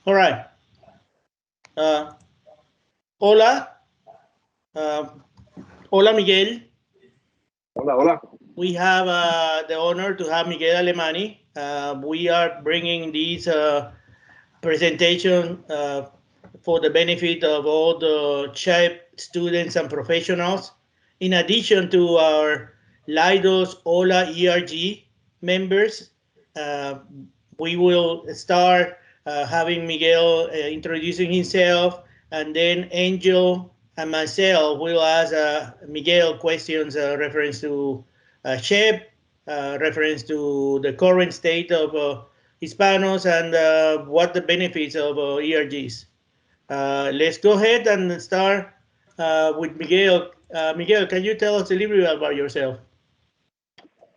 All right. Uh, hola. Uh, hola, Miguel. Hola, hola. We have the honor to have Miguel Alemany. We are bringing this presentation for the benefit of all the CHIP students and professionals. In addition to our Leidos HoLA ERG members, uh, we will start having Miguel introducing himself, and then Angel and myself will ask Miguel questions reference to SHPE, reference to the current state of Hispanos, and what the benefits of ERGs. Let's go ahead and start with Miguel. Miguel, can you tell us a little bit about yourself?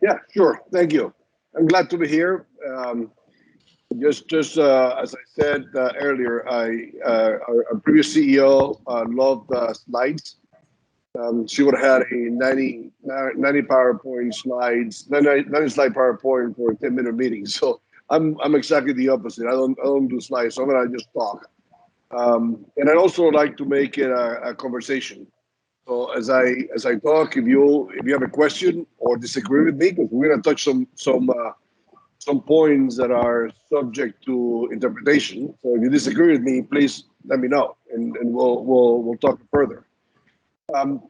Yeah, sure. Thank you. I'm glad to be here. Just as I said earlier, our previous CEO loved slides. She would have had a 90 PowerPoint slides, 90 slide PowerPoint for a 10-minute meeting. So I'm exactly the opposite. I don't do slides. So I'm gonna just talk. And I'd also like to make it a conversation. So as I talk, if you have a question or disagree with me, because we're gonna touch some points that are subject to interpretation. So if you disagree with me, please let me know, and we'll talk further. Um,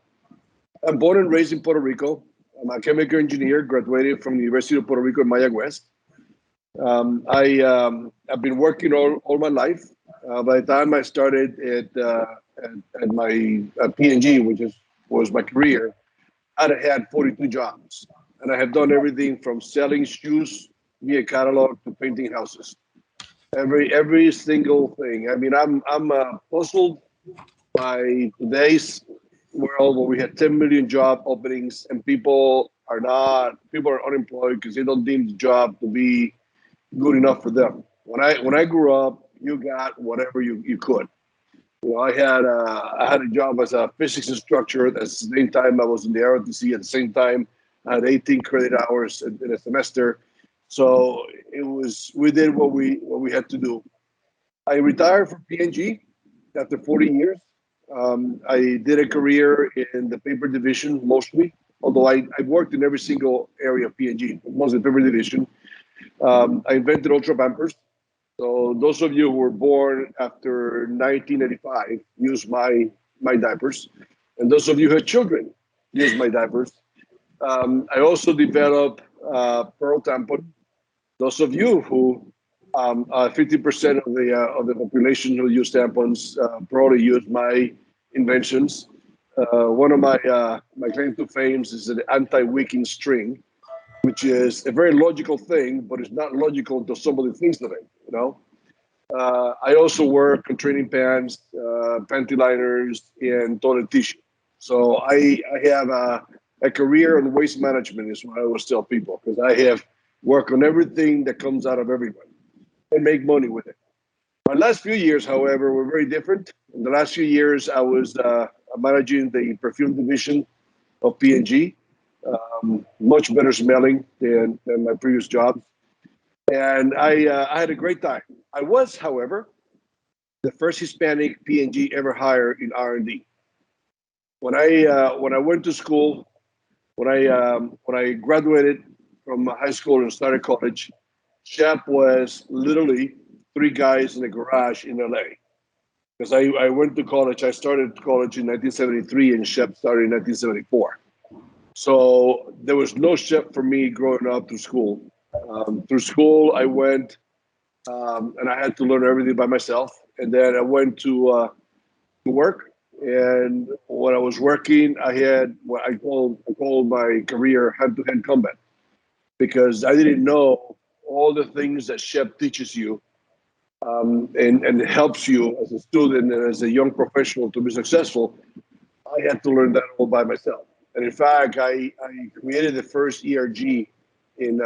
I'm born and raised in Puerto Rico. I'm a chemical engineer, graduated from the University of Puerto Rico in Mayagüez. I've been working all my life. By the time I started at my P&G, was my career, I'd had 42 jobs, and I have done everything from selling shoes via catalog to painting houses. Every single thing. I mean, I'm puzzled by today's world where we had 10 million job openings and people are unemployed because they don't deem the job to be good enough for them. When I grew up, you got whatever you could. You know, I had a job as a physics instructor. At the same time, I was in the ROTC. At the same time, I had 18 credit hours in a semester. So we did what we had to do. I retired from P&G after 40 years. I did a career in the paper division mostly, although I worked in every single area of P&G, mostly paper division. I invented Ultra Pampers. So those of you who were born after 1985 use my diapers, and those of you who had children use my diapers. I also developed Pearl Tampon. Those of you who 50% of the population who use tampons probably use my inventions. One of my claim to fame is an anti-wicking string, which is a very logical thing, but it's not logical until somebody thinks of it. You know. I also work on training pants, panty liners, and toilet tissue. So I have a career in waste management, is what I always tell people, because I have worked on everything that comes out of everyone and make money with it. My last few years, however, were very different. In the last few years, I was managing the perfume division of P&G, much better smelling than my previous jobs. And I had a great time. I was, however, the first Hispanic P&G ever hired in R&D. When I went to school, when I graduated from high school and started college, Shep was literally three guys in a garage in LA. Because I went to college, I started college in 1973 and Shep started in 1974. So there was no Shep for me growing up through school. Through school, I went and I had to learn everything by myself. And then I went to work. And when I was working, I had what I called my career hand-to-hand combat, because I didn't know all the things that Shep teaches you, and helps you as a student and as a young professional to be successful. I had to learn that all by myself. And in fact, I created the first ERG in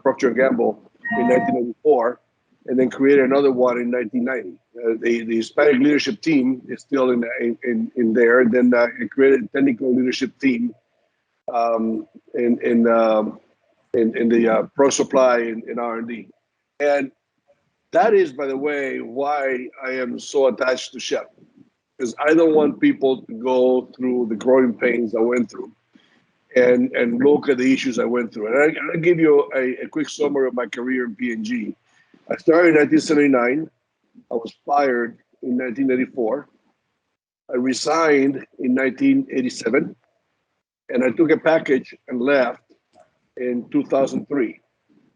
Procter and Gamble in 1994, and then created another one in 1990. The Hispanic leadership team is still in there, and then I created a technical leadership team in the pro supply in R&D. And That is, by the way, why I am so attached to SHPE, because I don't want people to go through the growing pains I went through and look at the issues I went through. And I'll give you a quick summary of my career in P&G. I started in 1979. I was fired in 1984. I resigned in 1987, and I took a package and left in 2003.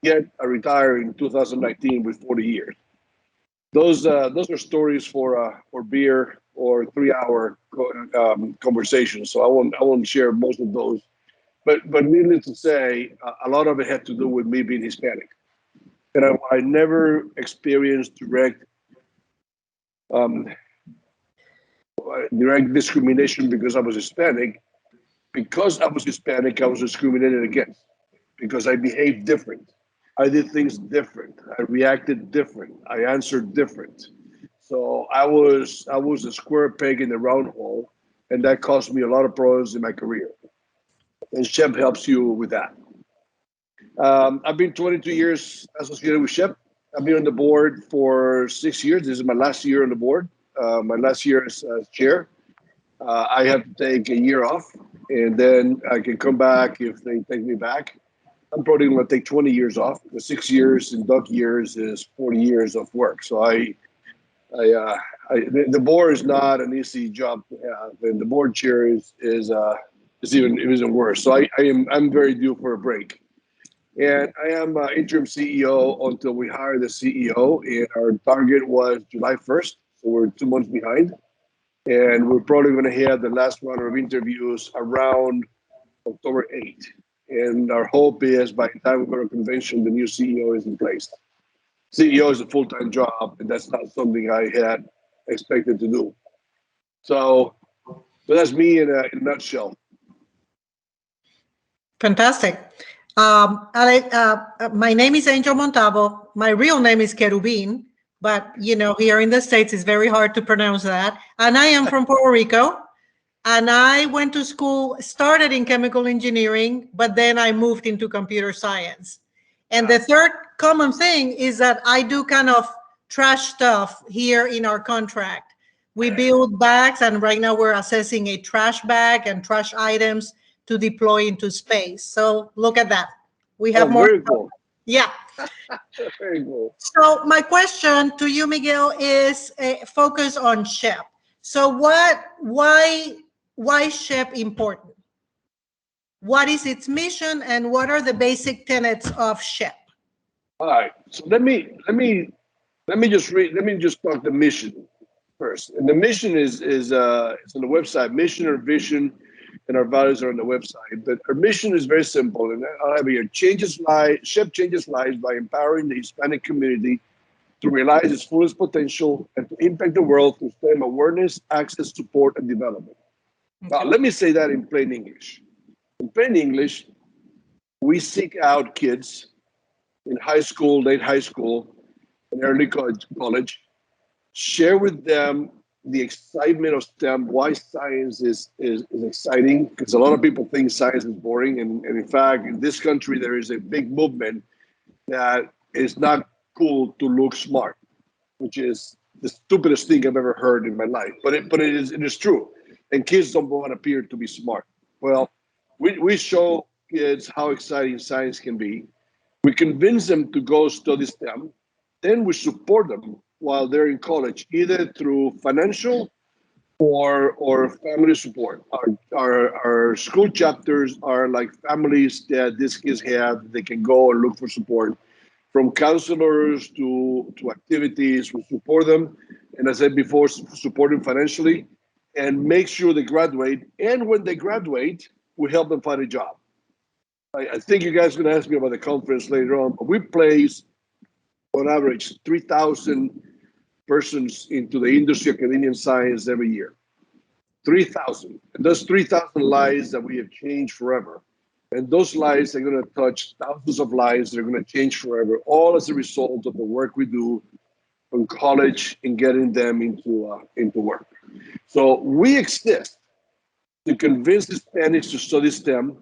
Yet I retired in 2019 with 40 years. Those are stories for beer or 3 hour conversations. So I won't share most of those. But needless to say, a lot of it had to do with me being Hispanic, and I never experienced um, direct discrimination because I was Hispanic. Because I was Hispanic, I was discriminated against because I behaved different. I did things different. I reacted different. I answered different. So I was a square peg in the round hole, and that caused me a lot of problems in my career. And SHPE helps you with that. I've been 22 years associated with SHPE. I've been on the board for 6 years. This is my last year on the board. My last year as chair. I have to take a year off, and then I can come back if they take me back. I'm probably going to take 20 years off. The 6 years in Doug years is 40 years of work. So the board is not an easy job to have, and the board chair is even worse. So I'm very due for a break. And I am interim CEO until we hire the CEO, and our target was July 1st, so we're 2 months behind. And we're probably going to have the last round of interviews around October 8th. And our hope is by the time we go to convention, the new CEO is in place. CEO is a full-time job, and that's not something I had expected to do. So that's me in a nutshell. Fantastic. My name is Angel Montalvo. My real name is Kerubin, but here in the States, it's very hard to pronounce that. And I am from Puerto Rico. And I went to school, started in chemical engineering, but then I moved into computer science. And the third common thing is that I do kind of trash stuff here in our contract. We build bags, and right now we're assessing a trash bag and trash items to deploy into space. So look at that. We have more. Very cool. Yeah. Very cool. So my question to you, Miguel, is focus on SHPE. So why SHPE important? What is its mission, and what are the basic tenets of SHPE? All right. So let me just talk the mission first. And the mission is it's on the website. Mission or vision, and our values are on the website. But our mission is very simple, and I'll have here: SHPE changes lives by empowering the Hispanic community to realize its fullest potential and to impact the world through STEM awareness, access, support, and development. Now, let me say that in plain English. In plain English, we seek out kids in high school, late high school, and early college, share with them the excitement of STEM, why science is exciting, because a lot of people think science is boring. And in fact, in this country, there is a big movement that it's not cool to look smart, which is the stupidest thing I've ever heard in my life. But it is true. And kids don't want to appear to be smart. Well, we show kids how exciting science can be. We convince them to go study STEM. Then we support them while they're in college, either through financial or family support. Our school chapters are like families that these kids have. They can go and look for support. From counselors to activities, we support them. And as I said before, support them financially and make sure they graduate. And when they graduate, we help them find a job. I think you guys are going to ask me about the conference later on, but we place, on average, 3,000 persons into the industry of Canadian science every year. 3,000. And those 3,000 lives that we have changed forever. And those lives are going to touch thousands of lives that are going to change forever, all as a result of the work we do from college and getting them into work. So we exist to convince Hispanics to study STEM,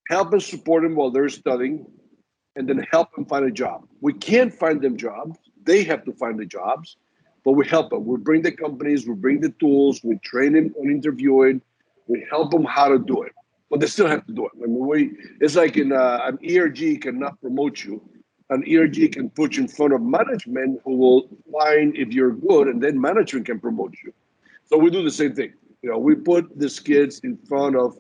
help and support them while they're studying, and then help them find a job. We can't find them jobs They have to find the jobs, but we help them. We bring the companies, we bring the tools, we train them on interviewing, we help them how to do it, but they still have to do it. I mean, it's like an ERG cannot promote you. An ERG can put you in front of management who will find if you're good, and then management can promote you. So we do the same thing. We put these kids in front of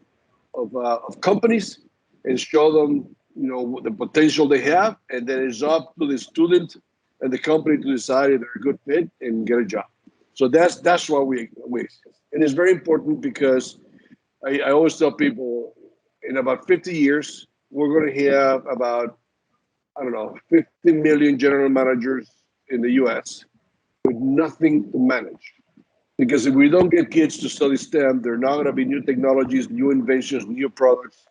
companies and show them, the potential they have, and then it's up to the student and the company to decide if they're a good fit and get a job. So that's why we and it's very important because I always tell people in about 50 years we're going to have about, I don't know, 50 million general managers in the U.S. with nothing to manage. Because if we don't get kids to study STEM, there are not going to be new technologies, new inventions, new products.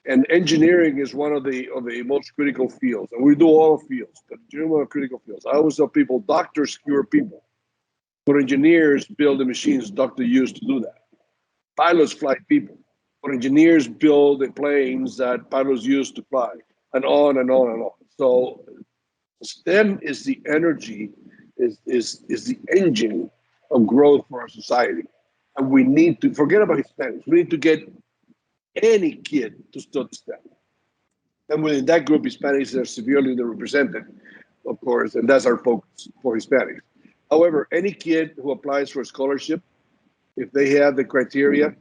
And engineering is one of the most critical fields. And we do all fields, but general critical fields. I always tell people, doctors cure people, but engineers build the machines doctors use to do that. Pilots fly people, but engineers build the planes that pilots use to fly, and on and on and on. So STEM is the energy, is the engine of growth for our society. And we need to forget about Hispanics. We need to get any kid to study STEM. And within that group, Hispanics are severely underrepresented, of course, and that's our focus for Hispanics. However, any kid who applies for a scholarship, if they have the criteria,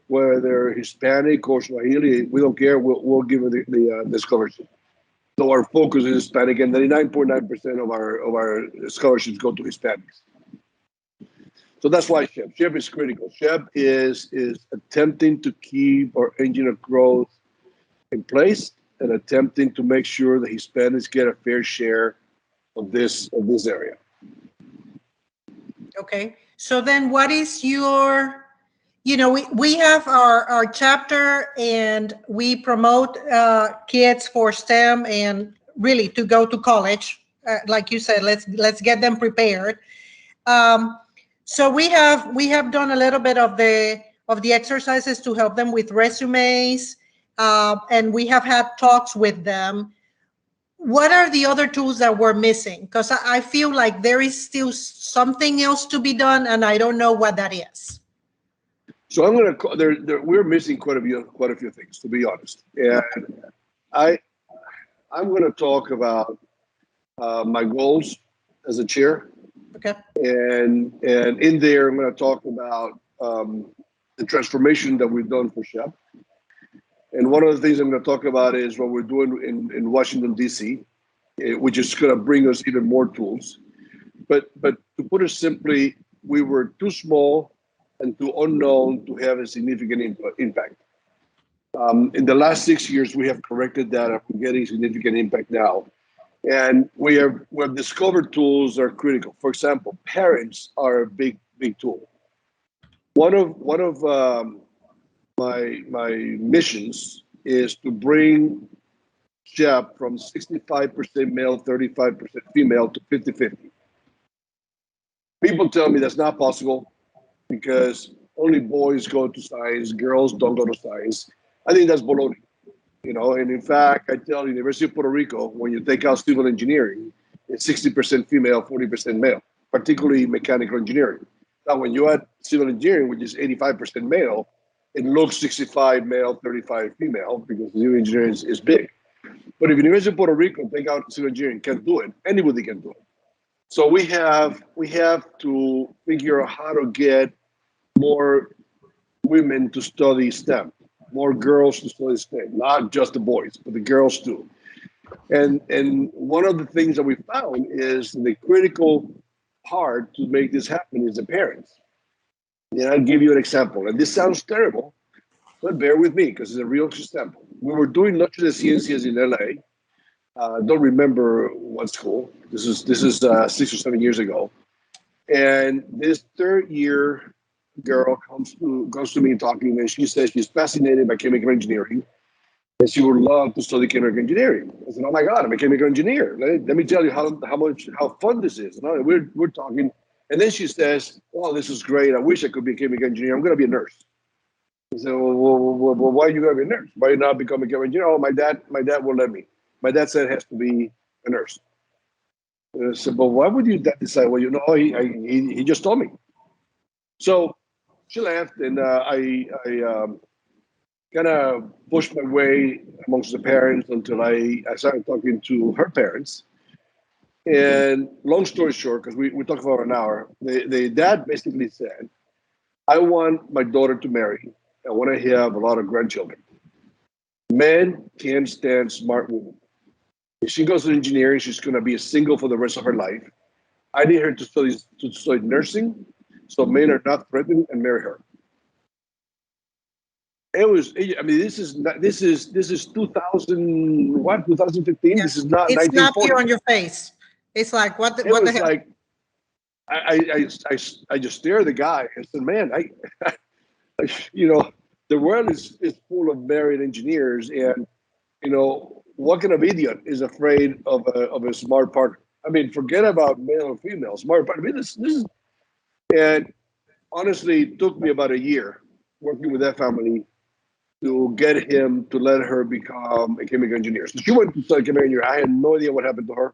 whether they're Hispanic or Swahili, we don't care. We'll give them the scholarship. So our focus is Hispanic, and 99.9% of our scholarships go to Hispanics. So that's why SHPE is critical. SHPE is attempting to keep our engine of growth in place and attempting to make sure the Hispanics get a fair share of this area. Okay. So then what is your, we have our chapter, and we promote kids for STEM and really to go to college. Like you said, let's get them prepared. So we have done a little bit of the exercises to help them with resumes, and we have had talks with them. What are the other tools that we're missing? Because I feel like there is still something else to be done, and I don't know what that is. So I'm going to. We're missing quite a few things, to be honest. And I'm going to talk about my goals as a chair. Okay. And in there, I'm going to talk about the transformation that we've done for SHPE. And one of the things I'm going to talk about is what we're doing in Washington, D.C., which is going to bring us even more tools. But to put it simply, we were too small and too unknown to have a significant impact. In the last 6 years, we have corrected that, and we're getting significant impact now. And we have discovered tools are critical. For example, parents are a big tool. One of my missions is to bring SHPE from 65% male, 35% female to 50-50. People tell me that's not possible because only boys go to science, girls don't go to science. I think that's baloney. And in fact, I tell University of Puerto Rico, when you take out civil engineering, it's 60% female, 40% male, particularly mechanical engineering. Now, when you add civil engineering, which is 85% male, it looks 65 male, 35 female, because civil engineering is big. But if University of Puerto Rico take out civil engineering, can't do it. Anybody can do it. So we have to figure out how to get more women to study STEM. More girls to study STEM, not just the boys, but the girls too. And one of the things that we found is the critical part to make this happen is the parents. And I'll give you an example. And this sounds terrible, but bear with me because it's a real example. We were doing Noche de Ciencias in LA. Don't remember what school. This is 6 or 7 years ago. And this third year girl comes to me talking, and she says she's fascinated by chemical engineering, and she would love to study chemical engineering. I said, "Oh my God, I'm a chemical engineer. Let me tell you how fun this is." And we're talking, and then she says, "Oh, this is great. I wish I could be a chemical engineer. I'm going to be a nurse." I said, well, why are you going to be a nurse? Why you not become a chemical engineer? Oh, my dad won't let me. My dad said it has to be a nurse. And I said, but why would you decide? Well, he just told me. So she left, and I kind of pushed my way amongst the parents until I started talking to her parents. And long story short, because we talked for an hour, the dad basically said, I want my daughter to marry. I want to have a lot of grandchildren. Men can't stand smart women. If she goes to engineering, she's going to be a single for the rest of her life. I need her to study nursing, so men are not threatened and marry her. It was. I mean, this is 2015. Yeah. This is not It snapped you 1940. on your face. It's like, It what the was hell? like I just stared at the guy and said, "Man, you know, the world is full of married engineers, and what kind of idiot is afraid of a smart partner? I mean, forget about male or female, smart partner. I mean, this is." And honestly, it took me about a year working with that family to get him to let her become a chemical engineer. So she went to study chemical engineer. I had no idea what happened to her.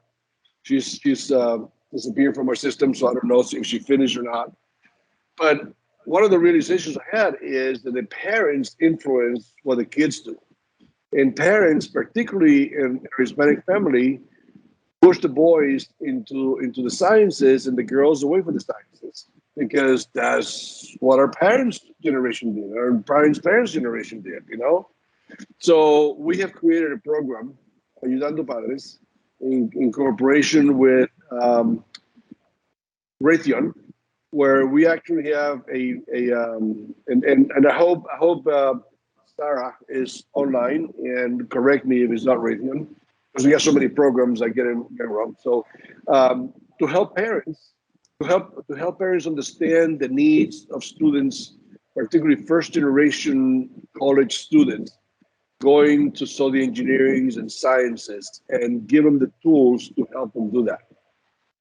She's disappeared from our system, so I don't know if she finished or not. But one of the realizations I had is that the parents influence what the kids do. And parents, particularly in a Hispanic family, push the boys into the sciences and the girls away from the sciences because that's what our parents' generation did, our parents' generation did. So we have created a program, Ayudando Padres, in cooperation with Raytheon, where we actually have and I hope Sarah is online and correct me if it's not Raytheon, because we have so many programs I get it wrong. So to help parents, to help parents understand the needs of students, particularly first generation college students going to study engineering and sciences, and give them the tools to help them do that.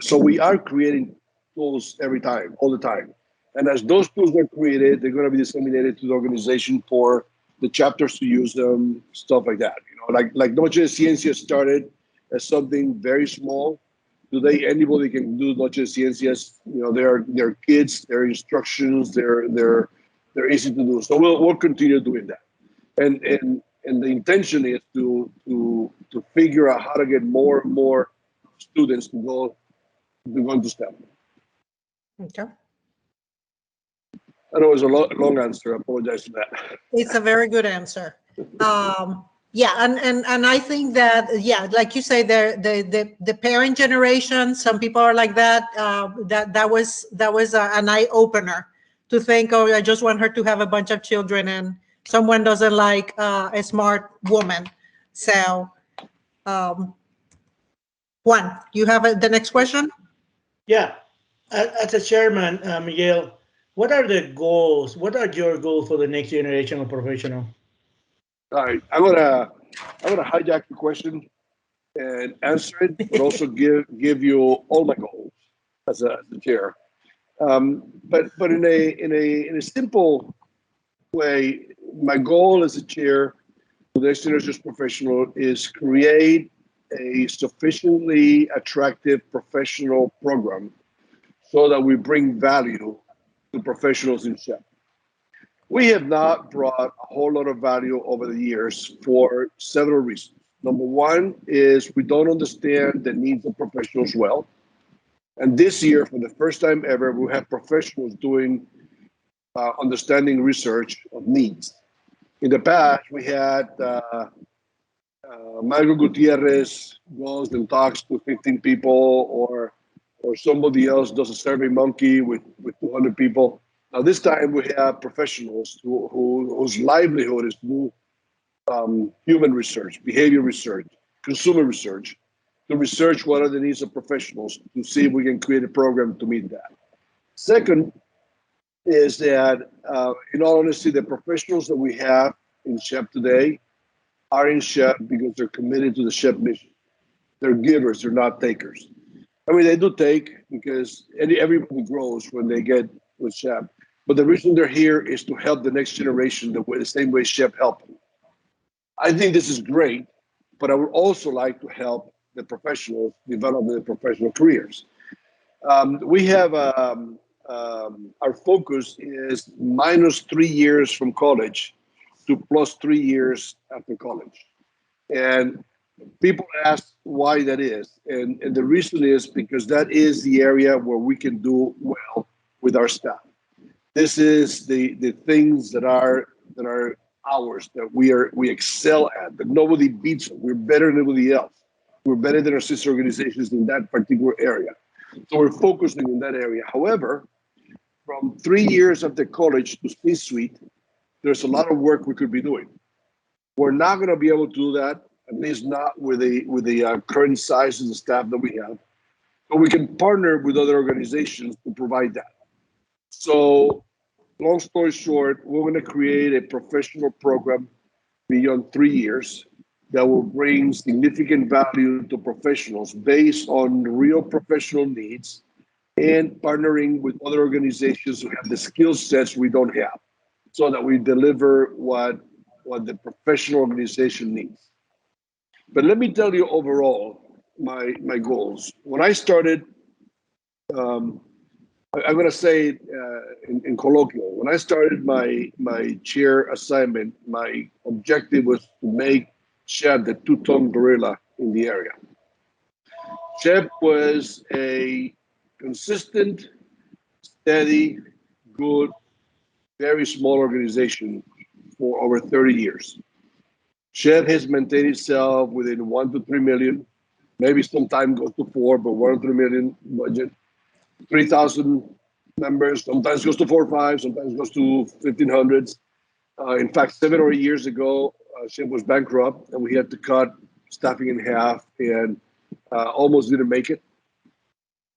So we are creating tools every time, all the time. And as those tools are created, they're going to be disseminated to the organization for the chapters to use them, stuff like that. Like Noche de Ciencias started as something very small. Today, anybody can do Noche de Ciencias. They're kids, their instructions, they're easy to do. So we'll continue doing that. And the intention is to figure out how to get more and more students to go into STEM. Okay. I know it was a long answer. I apologize for that. It's a very good answer. Yeah, and I think that, yeah, like you say, the parent generation, some people are like that. That was an eye opener to think, oh, I just want her to have a bunch of children, and someone doesn't like a smart woman. So, Juan, you have the next question? Yeah. As a chairman, Miguel, what are the goals? What are your goals for the next generation of professional? All right, I'm gonna hijack the question and answer it, but also give you all my goals as a chair. But in a simple way, my goal as a chair for the next generation professional is create a sufficiently attractive professional program so that we bring value to professionals in SHPE. We have not brought a whole lot of value over the years for several reasons. Number one is we don't understand the needs of professionals well. And this year, for the first time ever, we have professionals doing understanding research of needs. In the past, we had Michael Gutierrez goes and talks to 15 people, or somebody else does a survey monkey with 200 people. Now this time we have professionals whose livelihood is to do human research, behavior research, consumer research, to research what are the needs of professionals to see if we can create a program to meet that. Second is that, in all honesty, the professionals that we have in SHPE today are in SHPE because they're committed to the SHPE mission. They're givers, they're not takers. I mean, they do take because everybody grows when they get with SHPE. But the reason they're here is to help the next generation the same way SHPE helped them. I think this is great, but I would also like to help the professionals develop their professional careers. We have our focus is minus 3 years from college to plus 3 years after college. And people ask why that is. And the reason is because that is the area where we can do well with our staff. This is the things that are ours, that we excel at, that nobody beats us. We're better than anybody else. We're better than our sister organizations in that particular area. So we're focusing in that area. However, from 3 years after college to C-suite, there's a lot of work we could be doing. We're not going to be able to do that, at least not with the current size of the staff that we have. But we can partner with other organizations to provide that. So, long story short, we're going to create a professional program beyond 3 years that will bring significant value to professionals based on real professional needs and partnering with other organizations who have the skill sets we don't have, so that we deliver what the professional organization needs. But let me tell you overall my goals. When I started, I'm going to say it in colloquial. When I started my chair assignment, my objective was to make Shep the two-ton gorilla in the area. Shep was a consistent, steady, good, very small organization for over 30 years. Shep has maintained itself within 1 to 3 million, maybe sometimes goes to 4, but 1 to 3 million budget. 3,000 members, sometimes goes to 4 or 5, sometimes goes to 1,500s. In fact, 7 or 8 years ago, Shep was bankrupt and we had to cut staffing in half and almost didn't make it.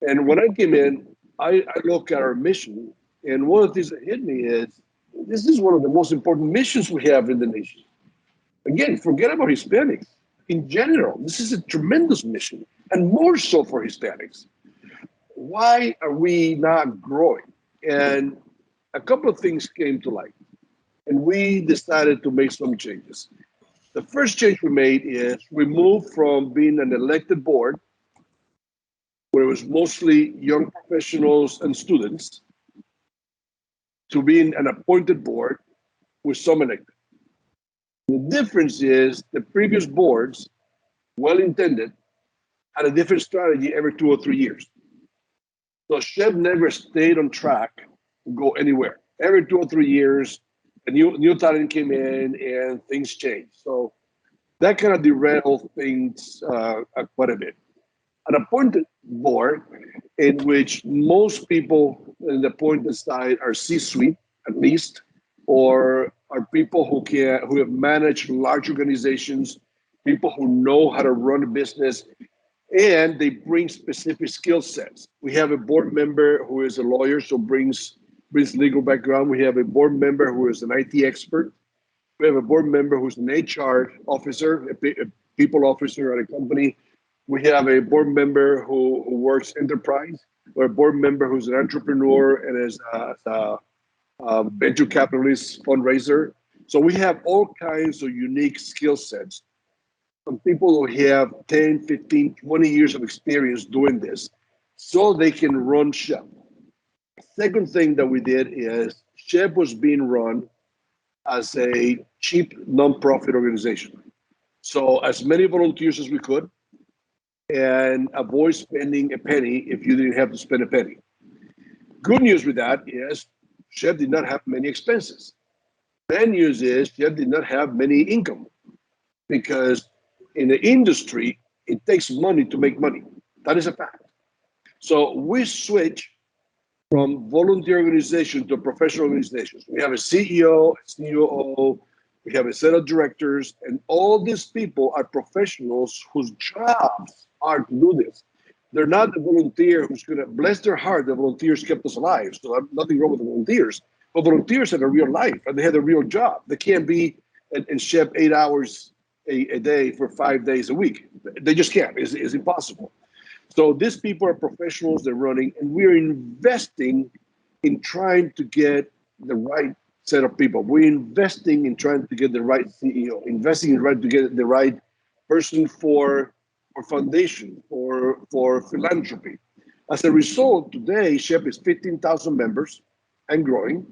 And when I came in, I look at our mission, and one of the things that hit me is this is one of the most important missions we have in the nation. Again, forget about Hispanics. In general, this is a tremendous mission, and more so for Hispanics. Why are we not growing? And a couple of things came to light, and we decided to make some changes. The first change we made is we moved from being an elected board, where it was mostly young professionals and students, to being an appointed board with some elected. The difference is the previous boards, well-intended, had a different strategy every 2 or 3 years. So Shep never stayed on track to go anywhere. Every 2 or 3 years, a new talent came in and things changed. So that kind of derailed things quite a bit. An appointed board in which most people in the appointed side are C-suite, at least, or are people who have managed large organizations, people who know how to run a business, and they bring specific skill sets. We have a board member who is a lawyer, so brings legal background. We have a board member who is an IT expert. We have a board member who's an HR officer, a people officer at a company. We have a board member who works enterprise, or a board member who's an entrepreneur and is a venture capitalist fundraiser. So we have all kinds of unique skill sets from people who have 10, 15, 20 years of experience doing this, so they can run Shep. Second thing that we did is Shep was being run as a cheap nonprofit organization. So as many volunteers as we could, and avoid spending a penny if you didn't have to spend a penny. Good news with that is Shep did not have many expenses. Bad news is Shep did not have many income, because in the industry, it takes money to make money. That is a fact. So we switch from volunteer organization to professional organizations. We have a CEO, a COO, we have a set of directors, and all these people are professionals whose jobs are to do this. They're not the volunteer who's going to, bless their heart, the volunteers kept us alive, so nothing wrong with the volunteers. But volunteers have a real life, and they have a real job. They can't be and Shep 8 hours a day for 5 days a week. They just can't. It's impossible. So these people are professionals, they're running, and we're investing in trying to get the right set of people. We're investing in trying to get the right CEO, investing in trying to get the right person for or foundation for philanthropy. As a result, today SHPE is 15,000 members and growing,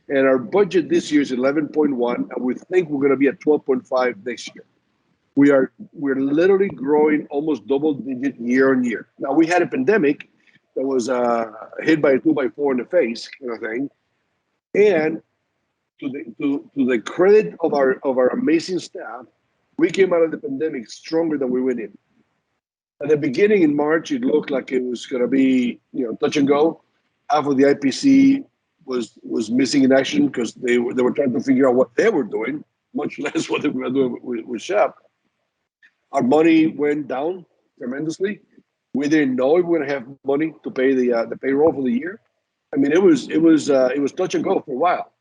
and our budget this year is 11.1, and we think we're going to be at 12.5 next year. We're literally growing almost double digit year on year. Now we had a pandemic that was hit by a 2x4 in the face kind of thing, and to the credit of our amazing staff, we came out of the pandemic stronger than we went in. At the beginning in March, it looked like it was going to be touch and go. Half of the IPC was missing in action because they were trying to figure out what they were doing, much less what they were doing with SHPE. Our money went down tremendously. We didn't know if we were going to have money to pay the payroll for the year. I mean, it was touch and go for a while,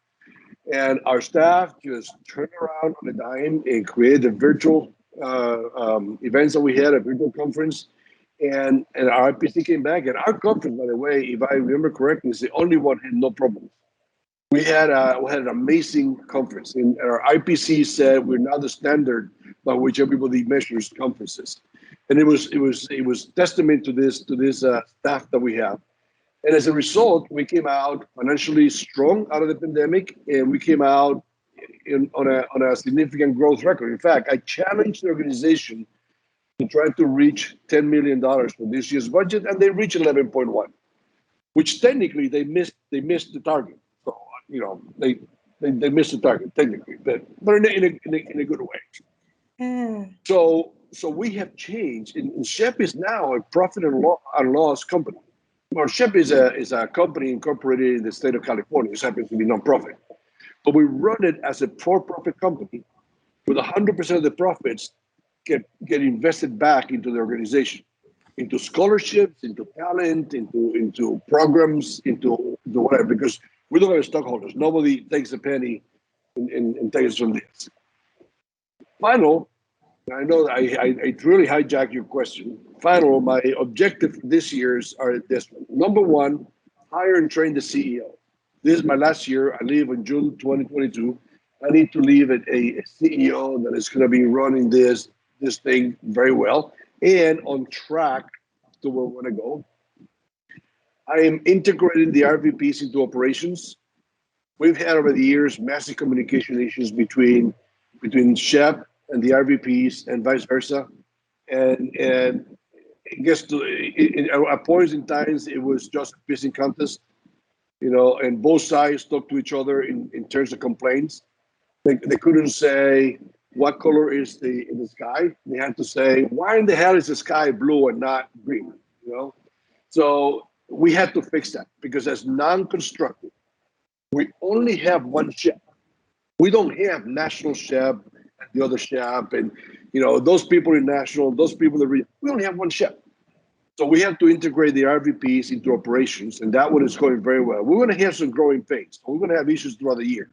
and our staff just turned around on a dime and created the virtual events that we had, a virtual conference, and our IPC came back. And our conference, by the way, if I remember correctly, is the only one had no problems. We had an amazing conference, and our IPC said we're now the standard by which everybody measures conferences, and it was testament to this staff that we have. And as a result, we came out financially strong out of the pandemic, and we came out on a significant growth record. In fact, I challenged the organization to try to reach $10 million for this year's budget, and they reached 11.1, which technically they missed the target. So they missed the target technically, but in a good way. Mm. So we have changed, and SHPE is now a profit and loss company. Well, SHPE is a company incorporated in the state of California. It happens to be nonprofit, but we run it as a for-profit company, with 100% of the profits get invested back into the organization, into scholarships, into talent, into programs, into whatever. Because we don't have stockholders. Nobody takes a penny and takes from this. Final, I know I really hijacked your question. Final, my objective this year's are this one. Number one, hire and train the CEO. This is my last year. I leave in June 2022. I need to leave a CEO that is going to be running this thing very well and on track to where we want to go. I am integrating the RVPs into operations. We've had over the years massive communication issues between SHPE and the RVPs and vice versa, and it gets to at points in times it was just a pissing contest, and both sides talk to each other in terms of complaints. They couldn't say what color is in the sky. They had to say, why in the hell is the sky blue and not green? So we had to fix that, because as non-constructive, we only have one SHPE. We don't have national SHPE and the other SHPE, and those people in national, those people in the region. We only have one SHPE. So we have to integrate the RVPs into operations, and that one is going very well. We're going to have some growing pains. We're going to have issues throughout the year.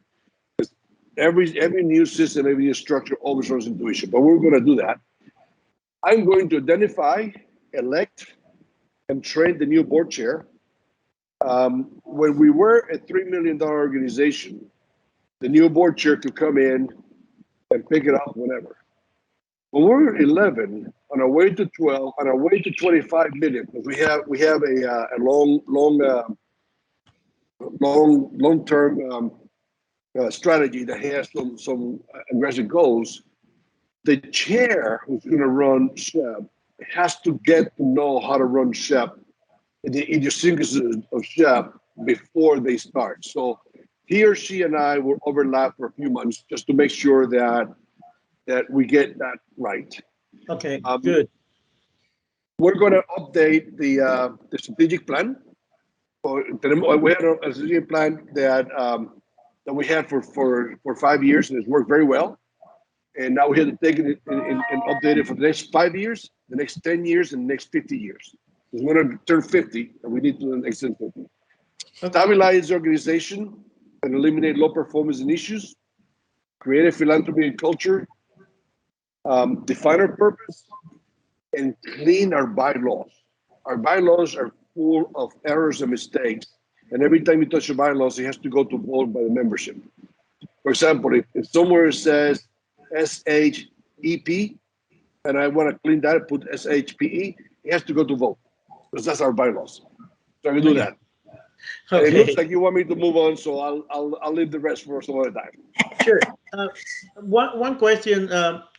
Every new system, every new structure always runs into issues, but we're going to do that. I'm going to identify, elect, and train the new board chair. When we were a $3 million organization, the new board chair could come in and pick it up whenever. When we're 11, on our way to 12, on our way to 25 million, because we have a long-term strategy that has some aggressive goals. The chair who's going to run SHPE has to get to know how to run SHPE, the idiosyncrasies of SHPE before they start. So he or she and I will overlap for a few months just to make sure that we get that right. Okay, good. We're going to update the strategic plan. We had a strategic plan that we had for 5 years, and it's worked very well. And now we have to take it and update it for the next 5 years, the next 10 years, and the next 50 years. Because we're going to turn 50, and we need to extend 50. Okay. Stabilize the organization and eliminate low performance and issues. Create a philanthropy and culture. Define our purpose, and clean our bylaws. Our bylaws are full of errors and mistakes, and every time you touch your bylaws, it has to go to vote by the membership. For example, if somewhere it says SHEP, and I want to clean that, put SHPE, it has to go to vote because that's our bylaws. So I can do that. And it looks Okay. like you want me to move on, so I'll leave the rest for some other time. Sure. One question.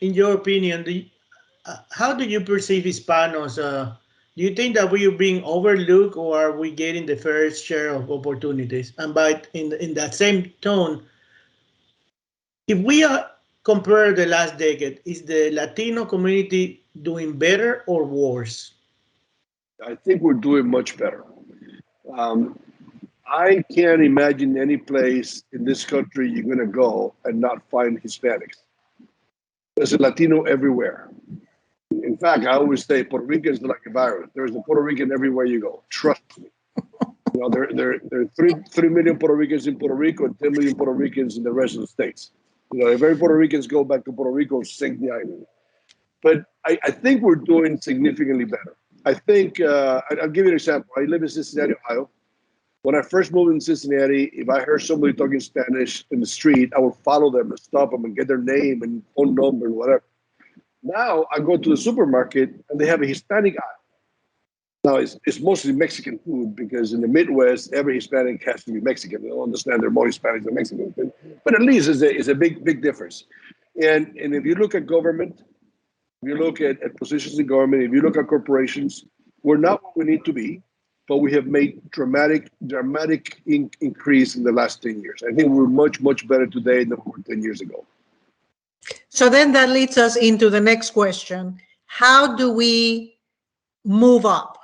In your opinion, how do you perceive Hispanos? Do you think that we are being overlooked, or are we getting the fair share of opportunities? And by in that same tone, if we compare the last decade, is the Latino community doing better or worse? I think we're doing much better. Um, I can't imagine any place in this country you're going to go and not find Hispanics. There's a Latino everywhere. In fact, I always say Puerto Ricans are like a virus. There's a Puerto Rican everywhere you go. Trust me. You know, there are 3 million Puerto Ricans in Puerto Rico and 10 million Puerto Ricans in the rest of the states. You know, if every Puerto Ricans go back to Puerto Rico, sink the island. But I think we're doing significantly better. I think, I'll give you an example. I live in Cincinnati, Ohio. When I first moved in Cincinnati, if I heard somebody talking Spanish in the street, I would follow them and stop them and get their name and phone number and whatever. Now I go to the supermarket and they have a Hispanic aisle. Now it's mostly Mexican food because in the Midwest, every Hispanic has to be Mexican. They don't understand there are more Hispanics than Mexicans. But at least it's a big difference. And if you look at government, if you look at positions in government, if you look at corporations, we're not what we need to be, but we have made dramatic increase in the last 10 years. I think we're much better today than we were 10 years ago. So then that leads us into the next question. How do we move up?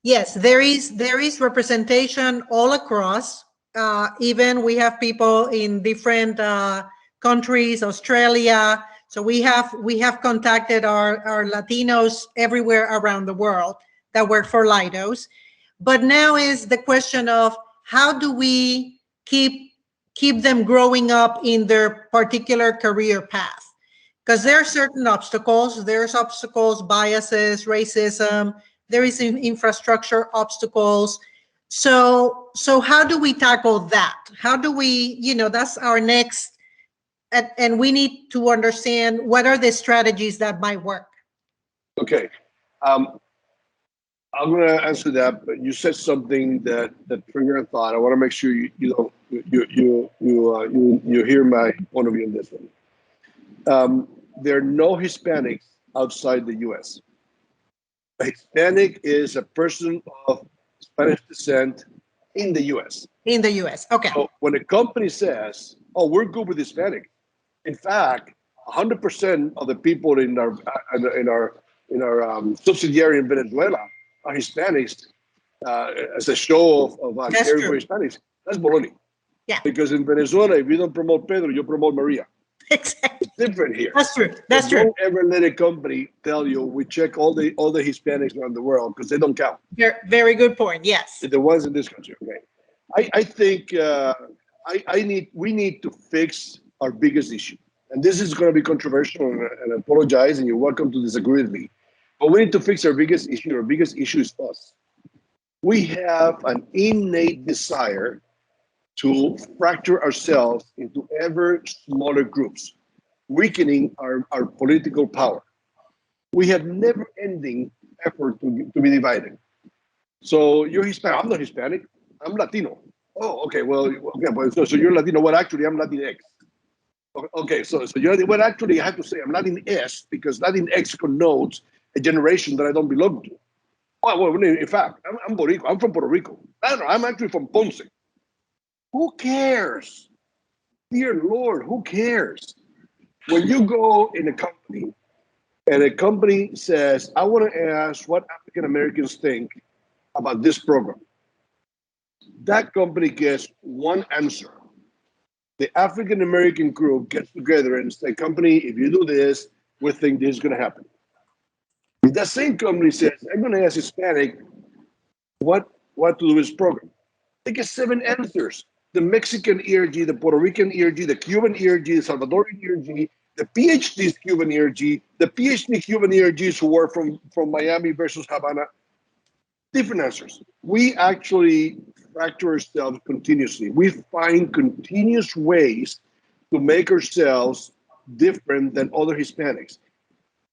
Yes, there is representation all across. Even we have people in different countries, Australia. So we have contacted our Latinos everywhere around the world that work for Leidos. But now is the question of how do we keep them growing up in their particular career path? Because there are certain obstacles. There's obstacles, biases, racism. There is infrastructure obstacles. So how do we tackle that? How do we, that's our next, and we need to understand what are the strategies that might work. Okay. I'm going to answer that, but you said something that triggered a thought. I want to make sure you hear my point of view on this one. There are no Hispanics outside the U.S. A Hispanic is a person of Spanish descent in the U.S. In the U.S. Okay. So when a company says, "Oh, we're good with Hispanic," in fact, 100% of the people in our subsidiary in Venezuela are Hispanics. As a show of caring for Hispanics, that's baloney. Yeah. Because in Venezuela, if you don't promote Pedro, you promote Maria. Exactly. It's different here. That's true. That's true. Don't ever let a company tell you we check all the Hispanics around the world because they don't count. Very good point. Yes. The ones in this country. Okay. I think we need to fix our biggest issue, and this is going to be controversial, and I apologize, and you're welcome to disagree with me. But we need to fix our biggest issue. Our biggest issue is us. We have an innate desire to fracture ourselves into ever smaller groups, weakening our political power. We have never-ending effort to be divided. So you're Hispanic. I'm not Hispanic. I'm Latino. Oh, okay. Well, okay. So you're Latino. Well, actually, I'm Latinx. Okay. So you're. Well, actually, I have to say I'm Latinx because Latinx connotes a generation that I don't belong to. Well, in fact, I'm Boricua. I'm from Puerto Rico. I'm actually from Ponce. Who cares? Dear Lord, who cares? When you go in a company and a company says, I want to ask what African Americans think about this program, that company gets one answer. The African American group gets together and say, company, if you do this, we think this is going to happen. If that same company says, I'm going to ask Hispanic what to do with this program, they get 7 answers. The Mexican ERG, the Puerto Rican ERG, the Cuban ERG, the Salvadorian ERG, the PhD's Cuban ERG, the PhD Cuban ERGs who were from Miami versus Havana, different answers. We actually fracture ourselves continuously. We find continuous ways to make ourselves different than other Hispanics.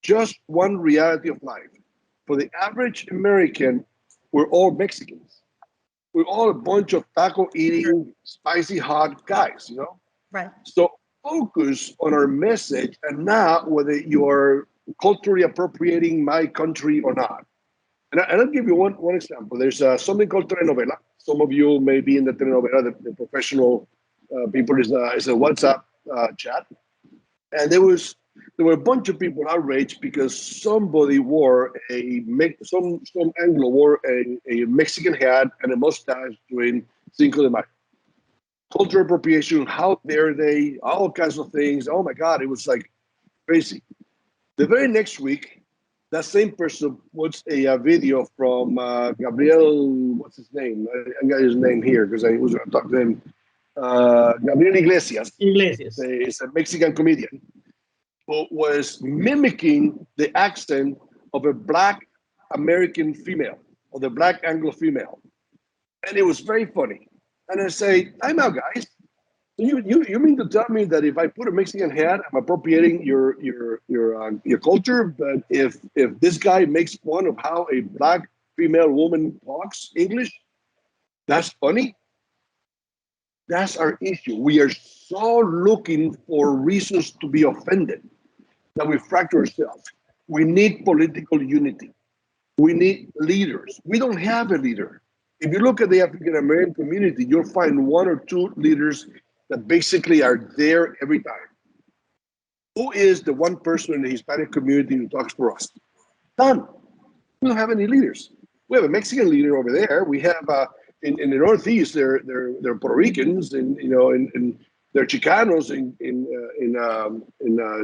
just one reality of life. For the average American, we're all Mexicans. We're all a bunch of taco eating, spicy hot guys, you know? Right. So focus on our message and not whether you're culturally appropriating my country or not. And I'll give you one example. There's something called telenovela. Some of you may be in the telenovela, the professional people is a WhatsApp chat. And there were a bunch of people outraged because somebody wore some Anglo wore a Mexican hat and a mustache during Cinco de Mayo. Cultural appropriation, how dare they, all kinds of things. Oh my God, it was like crazy. The very next week, that same person puts a video from Gabriel, what's his name? I got his name here because I was going to talk to him. Gabriel Iglesias. Iglesias. He's a Mexican comedian who was mimicking the accent of a Black American female, or the Black Anglo female. And it was very funny. And I say, time out, guys. You mean to tell me that if I put a Mexican hat, I'm appropriating your culture? But if this guy makes fun of how a Black female woman talks English, that's funny? That's our issue. We are so looking for reasons to be offended that we fracture ourselves. We need political unity. We need leaders. We don't have a leader. If you look at the African American community, you'll find one or two leaders that basically are there every time. Who is the one person in the Hispanic community who talks for us? None. We don't have any leaders. We have a Mexican leader over there. We have in the Northeast, they're Puerto Ricans, and and they're Chicanos in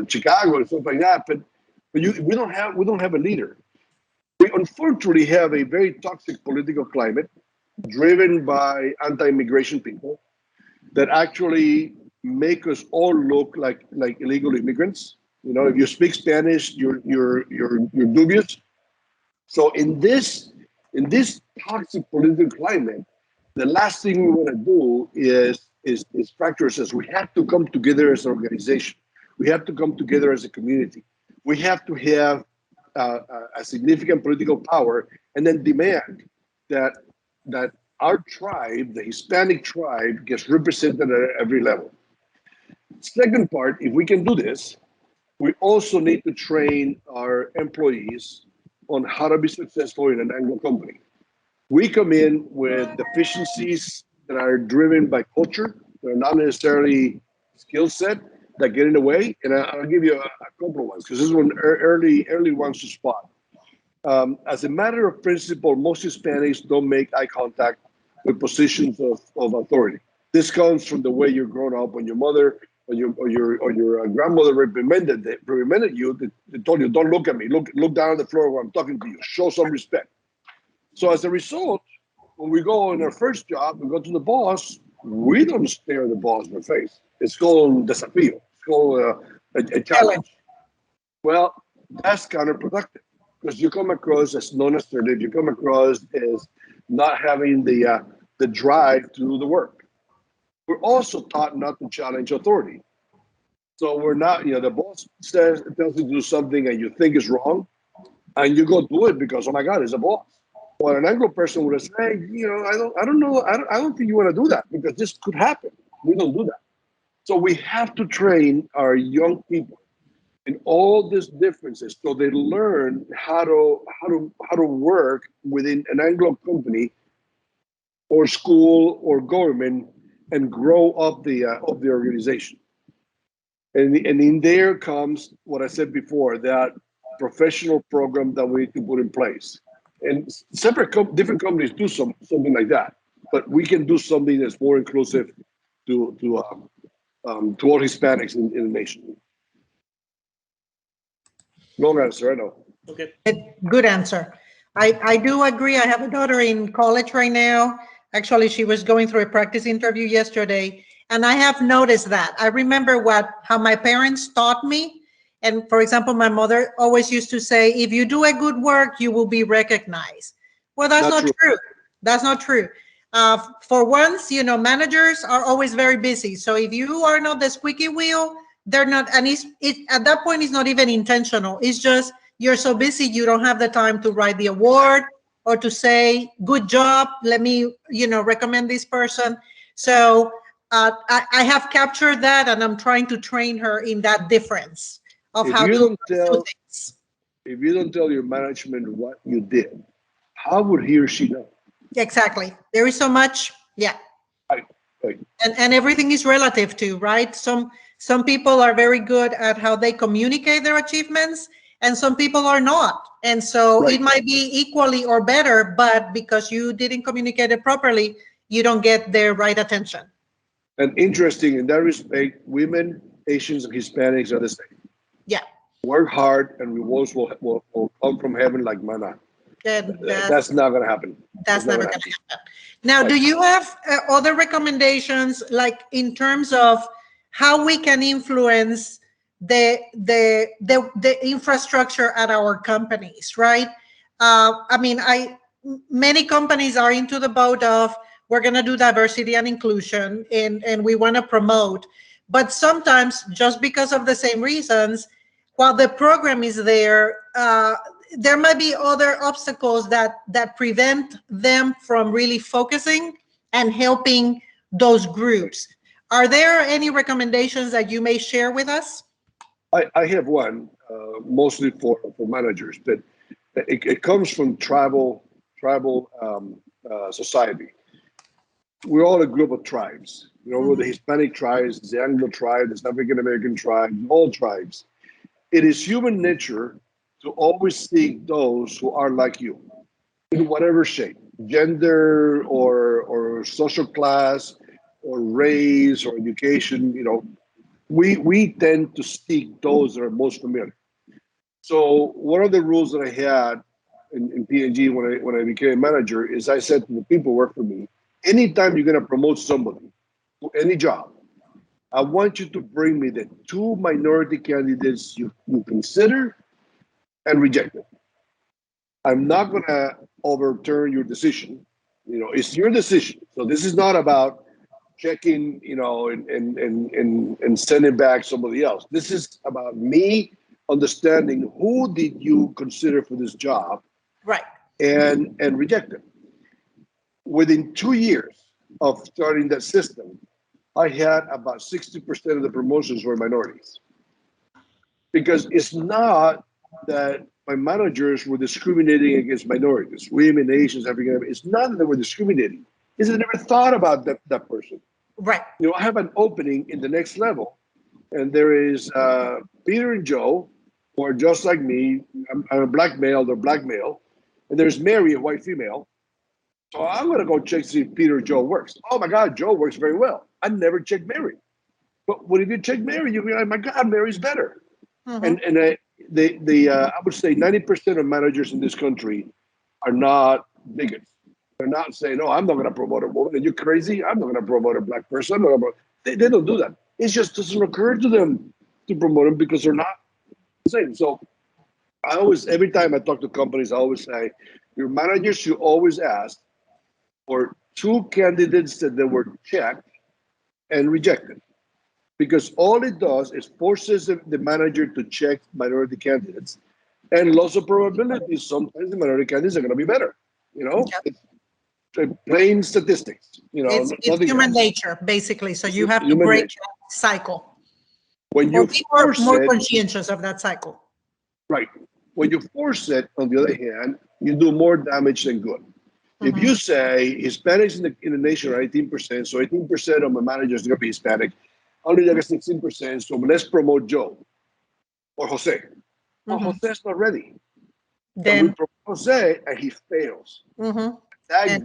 Chicago and stuff like that. But we don't have a leader. We unfortunately have a very toxic political climate driven by anti-immigration people that actually make us all look like illegal immigrants. You know, if you speak Spanish, you're dubious. So in this toxic political climate, the last thing we want to do is fracture ourselves. We have to come together as an organization. We have to come together as a community. We have to have a significant political power, and then demand that our tribe, the Hispanic tribe, gets represented at every level. Second part, if we can do this, we also need to train our employees on how to be successful in an Anglo company. We come in with deficiencies that are driven by culture. They're not necessarily skill set that get in the way. And I'll give you a couple of ones because this is one early ones to spot. As a matter of principle, most Hispanics don't make eye contact with positions of authority. This comes from the way you're grown up. When your mother or your grandmother reprimanded you, they told you, "Don't look at me. Look down on the floor when I'm talking to you. Show some respect." So as a result, when we go on our first job and go to the boss, we don't stare the boss in the face. It's called desafío. It's called a challenge. Well, that's counterproductive because you come across as non-assertive. You come across as not having the drive to do the work. We're also taught not to challenge authority. So we're not, the boss tells you to do something and you think is wrong, and you go do it because, oh my God, it's a boss. Well, an Anglo person would say, I don't know, I don't think you want to do that because this could happen. We don't do that. So we have to train our young people in all these differences so they learn how to work within an Anglo company or school or government and grow up the organization. And in there comes what I said before, that professional program that we need to put in place. And different companies do something like that, but we can do something that's more inclusive to all Hispanics in the nation. Long answer, I know. Okay. Good answer. I do agree. I have a daughter in college right now. Actually, she was going through a practice interview yesterday, and I have noticed that. I remember how my parents taught me. And for example, my mother always used to say, if you do a good work, you will be recognized. Well, that's not true. That's not true. For once, managers are always very busy. So if you are not the squeaky wheel, they're not, and at that point it's not even intentional. It's just you're so busy you don't have the time to write the award or to say good job, let me recommend this person. So I have captured that, and I'm trying to train her in that difference of If how you to don't do tell, things. if you don't tell your management what you did, how would he or she know? Exactly. There is so much. Yeah. Right, right. And everything is relative too, right? Some people are very good at how they communicate their achievements, and some people are not. And so Right. it might be equally or better, but because you didn't communicate it properly, you don't get their right attention. And interesting in that respect, women, Asians, and Hispanics are the same. Yeah. Work hard, and rewards will come from heaven like manna. That's not going to happen. That's never going to happen. Now, do you have other recommendations, like in terms of how we can influence the infrastructure at our companies, right? I mean, many companies are into the boat of we're going to do diversity and inclusion, and we want to promote, but sometimes just because of the same reasons, while the program is there, there might be other obstacles that prevent them from really focusing and helping those groups. Are there any recommendations that you may share with us? I have one, mostly for managers, but it comes from tribal society. We're all a group of tribes. We're the Hispanic tribes, the Anglo tribe, the African American tribe, all tribes. It is human nature to always seek those who are like you, in whatever shape, gender or social class or race or education. We tend to seek those that are most familiar. So one of the rules that I had in P&G when I became a manager is I said to the people who work for me, anytime you're going to promote somebody to any job, I want you to bring me the 2 minority candidates you consider and reject them. I'm not going to overturn your decision. It's your decision. So this is not about checking, and sending back somebody else. This is about me understanding who did you consider for this job, right, and reject them. Within 2 years of starting that system, I had about 60% of the promotions were minorities. Because it's not that my managers were discriminating against minorities, women, Asians, African Americans. It's not that they were discriminating. It's that they never thought about that person. right. I have an opening in the next level, and there is Peter and Joe, who are just like me. I'm a black male, they're black male. And there's Mary, a white female. So I'm going to go check to see if Peter or Joe works. Oh my God, Joe works very well. I never checked Mary. But when you check Mary, you realize, my God, Mary's better. And I would say 90% of managers in this country are not bigots. They're not saying, "No, I'm not going to promote a woman. Are you crazy? I'm not going to promote a black person." They don't do that. It just doesn't occur to them to promote them because they're not the same. So every time I talk to companies, I always say, your managers should always ask for 2 candidates that they were checked and rejected. Because all it does is forces the manager to check minority candidates, and lots of probabilities. Sometimes the minority candidates are going to be better. It's plain statistics. It's human nature, basically. So you have to break that cycle. When you are more conscientious of that cycle. Right. When you force it, on the other hand, you do more damage than good. If you say Hispanics in the nation are 18%, so 18% of my managers are going to be Hispanic, only like 16%, so let's promote Joe or Jose. Well, Jose's not ready. Then we promote Jose and he fails. That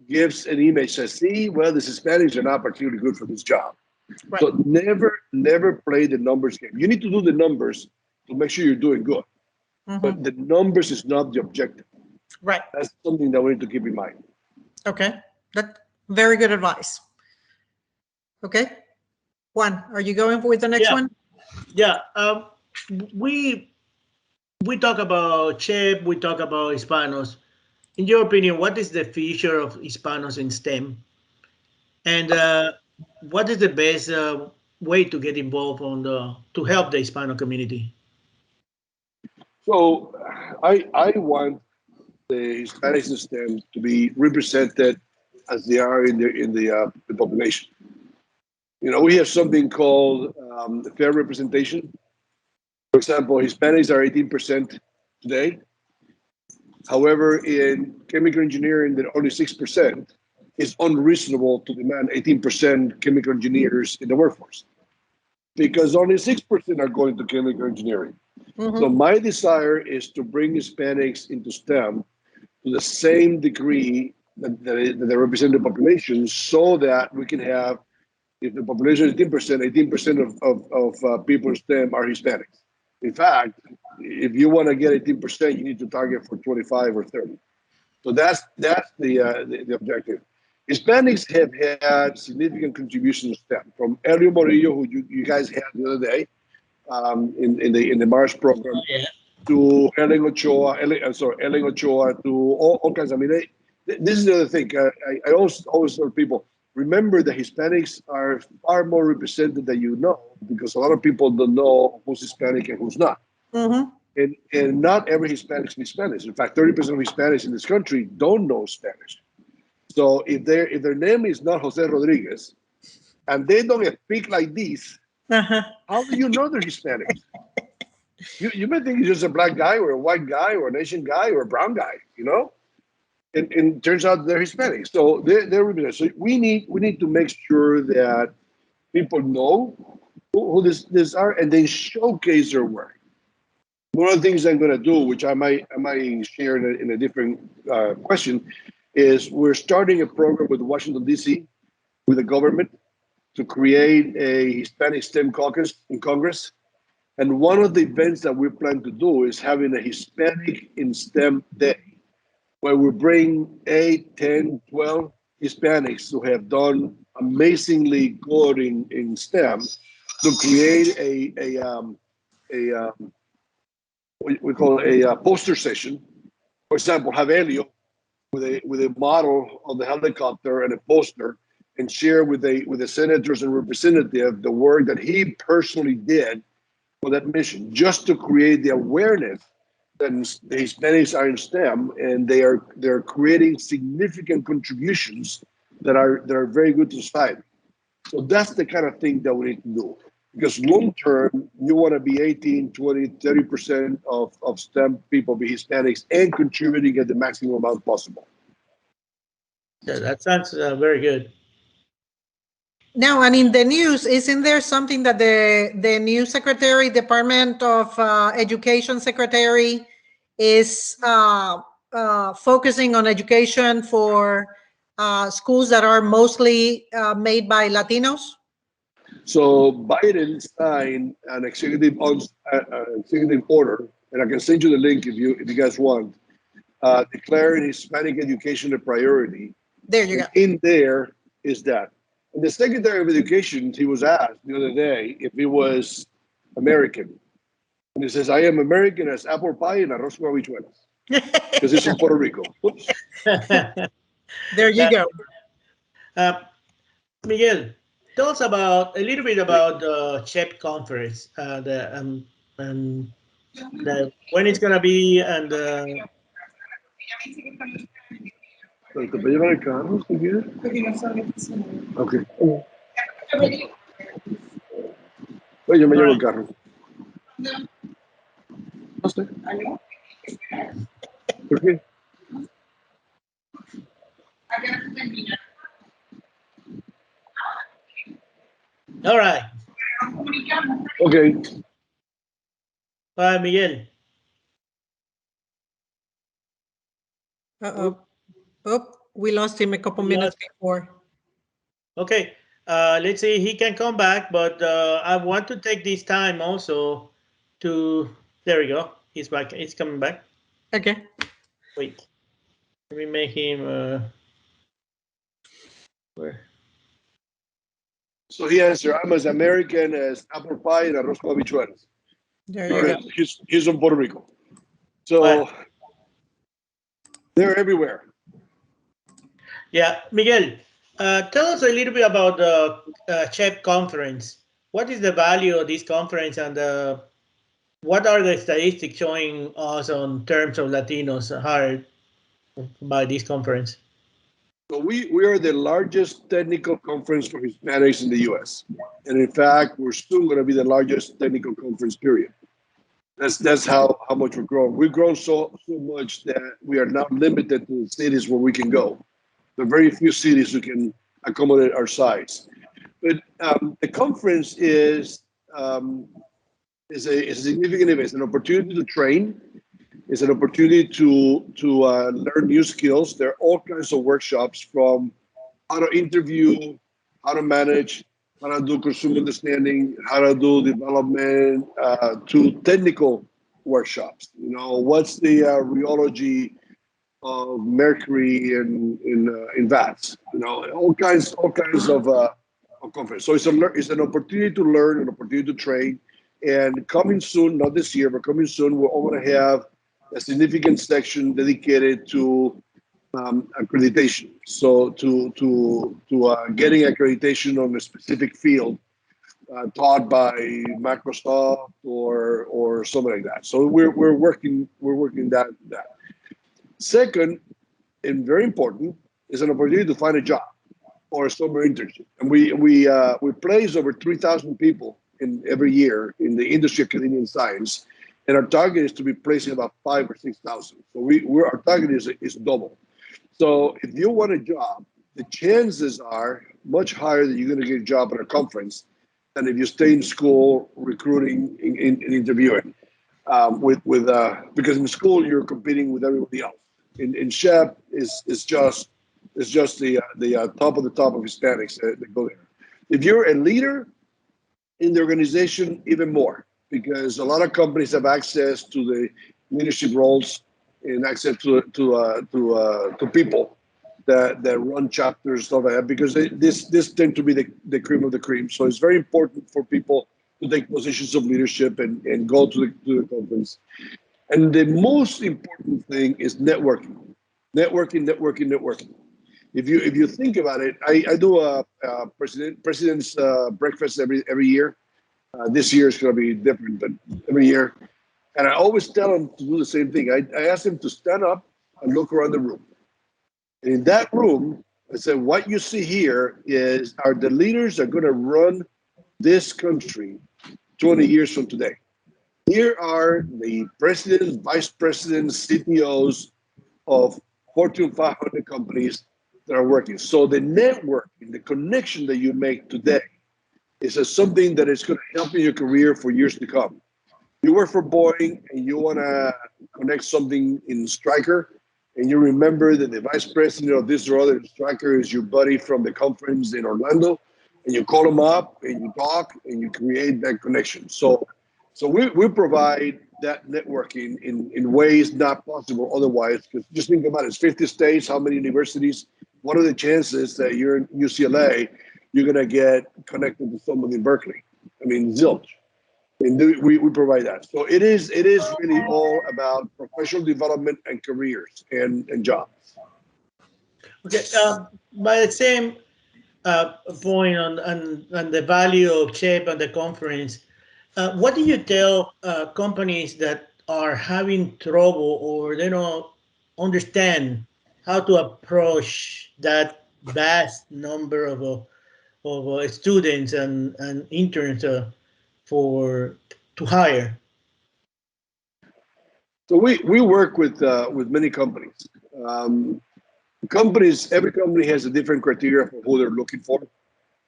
gives an image that, see, well, the Hispanics are not particularly good for this job. Right. So never play the numbers game. You need to do the numbers to make sure you're doing good. But the numbers is not the objective. Right. That's something that we need to keep in mind. Okay. That's very good advice. Okay. Juan, are you going with the next one? Yeah. We talk about CHEP, we talk about Hispanos. In your opinion, what is the future of Hispanos in STEM? And what is the best way to get involved on to help the Hispanic community? So I want the Hispanic system to be represented as they are in the population. You know, we have something called fair representation. For example, Hispanics are 18% today. However, in chemical engineering, that only 6%, is unreasonable to demand 18% chemical engineers in the workforce because only 6% are going to chemical engineering. So my desire is to bring Hispanics into STEM to the same degree that they represent the population, so that we can have, if the population is 18% of people in STEM are Hispanics. In fact, if you want to get 18%, you need to target for 25 or 30. So that's the objective. Hispanics have had significant contributions to STEM, from Elio Morillo, who you guys had the other day in the Mars program, Yeah. to Ellen Ochoa, to all kinds. I mean, this is the other thing. I always tell people, remember that Hispanics are far more represented than you know, because a lot of people don't know who's Hispanic and who's not. And not every Hispanic speaks Spanish. In fact, 30% of Hispanics in this country don't know Spanish. So if their name is not Jose Rodriguez, and they don't speak like this, how do you know they're Hispanics? You may think he's just a black guy or a white guy or an Asian guy or a brown guy, you know? And it turns out they're Hispanic. So they're represented. So we need to make sure that people know who this are, and they showcase their work. One of the things I'm going to do, which I might share in a different question, is we're starting a program with Washington, D.C., with the government, to create a Hispanic STEM caucus in Congress. And one of the events that we plan to do is having a Hispanic in STEM day, where we bring 8, 10, 12 Hispanics who have done amazingly good in STEM to create we call a poster session. For example, have Elio with a model of the helicopter and a poster, and share with the senators and representatives the work that he personally did for that mission, just to create the awareness that the Hispanics are in STEM, and they're creating significant contributions that are very good to society. So that's the kind of thing that we need to do. Because long term, you want to be 18, 20, 30% of STEM people be Hispanics and contributing at the maximum amount possible. Yeah, that sounds very good. Now, and in the news, isn't there something that the new secretary, Department of Education secretary, is focusing on education for schools that are mostly made by Latinos? So Biden signed an executive order, and I can send you the link if you guys want, declaring Hispanic education a priority. There you go. In there is that. And the Secretary of Education, he was asked the other day if he was American. And he says, I am American as apple pie and arroz con habichuelas. Because he's from Puerto Rico. Oops. There you go. Miguel, tell us a little bit about the CHEP conference, and when it's gonna be, and ¿Te puede llevar el carro si quieres? Ok. Pues yo me llevo el carro. No sé. ¿Por qué? all right. Okay. Miguel. Oh, we lost him a couple minutes before. Okay, let's see. He can come back, but I want to take this time also to. There we go. He's back. He's coming back. Okay. Wait. Let me make him. Where? So he answered, I'm as American as apple pie and arroz con habichuelas. There you go. He's from Puerto Rico. So they're everywhere. Yeah, Miguel, tell us a little bit about the CHEP conference. what is the value of this conference, and what are the statistics showing us on terms of Latinos hired by this conference? So we are the largest technical conference for Hispanics in the U.S. And in fact, we're soon going to be the largest technical conference, period. That's how much we're growing. We've grown so much that we are now limited to the cities where we can go. There are very few cities who can accommodate our size. But the conference is a significant event. It's an opportunity to train. It's an opportunity to learn new skills. There are all kinds of workshops, from how to interview, how to manage, how to do consumer understanding, how to do development, to technical workshops. You know, what's the rheology of mercury in vats? You know, all kinds of conference. So it's an opportunity to learn, an opportunity to train. And coming soon, not this year, but coming soon, we're all going to have a significant section dedicated to accreditation. So to getting accreditation on a specific field, taught by Microsoft or something like that. So we're working that. Second, and very important, is an opportunity to find a job or a summer internship. And we place over 3,000 people in every year in the industry, academia, and science, and our target is to be placing about 5,000 or 6,000. So our target is double. So if you want a job, the chances are much higher that you're going to get a job at a conference than if you stay in school recruiting and interviewing. Because in school you're competing with everybody else. In SHPE is just the top of the top of Hispanics that go there. If you're a leader in the organization, even more, because a lot of companies have access to the leadership roles and access to people that run chapters, stuff like that, because this tend to be the cream of the cream. So it's very important for people to take positions of leadership and go to the conference. And the most important thing is networking. If you think about it, I do a president's breakfast every year. This year is going to be different, but every year. And I always tell them to do the same thing. I ask them to stand up and look around the room. And in that room, I said, what you see here are the leaders that are going to run this country 20 years from today. Here are the presidents, vice presidents, CTOs of Fortune 500 companies that are working. So the networking, the connection that you make today is something that is going to help in your career for years to come. You work for Boeing and you want to connect something in Stryker, and you remember that the vice president of this or other Stryker is your buddy from the conference in Orlando, and you call him up and you talk and you create that connection. So we provide that networking in ways not possible otherwise. Because just think about it: it's 50 states, how many universities? What are the chances that you're in UCLA, you're gonna get connected to someone in Berkeley? I mean, zilch. And we provide that. So it is really all about professional development and careers and jobs. Okay, by the same point on the value of CHEP and the conference, what do you tell companies that are having trouble or they don't understand how to approach that vast number of students and interns to hire? So we work with many companies. Every company has a different criteria for who they're looking for.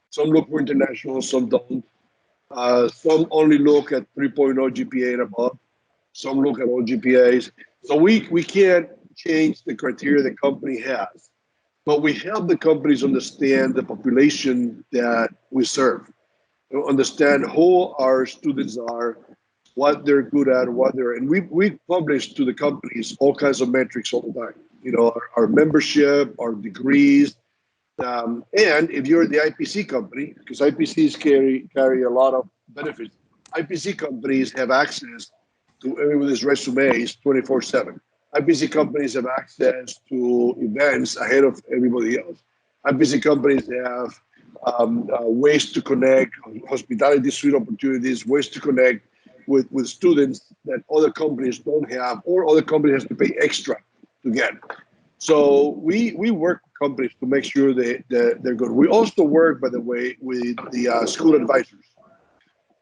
Some look for international, some don't. Some only look at 3.0 GPA and above. Some look at all GPAs. So we can't change the criteria the company has, but we help the companies understand the population that we serve, understand who our students are, what they're good at, and we publish to the companies all kinds of metrics all the time. You know, our membership, our degrees, and if you're the IPC company, because IPCs carry a lot of benefits, IPC companies have access to everybody's resumes 24/7. IPC companies have access to events ahead of everybody else. IPC companies have ways to connect, hospitality suite opportunities, ways to connect with students that other companies don't have, or other companies have to pay extra to get. So we work with companies to make sure they're good. We also work, by the way, with the school advisors,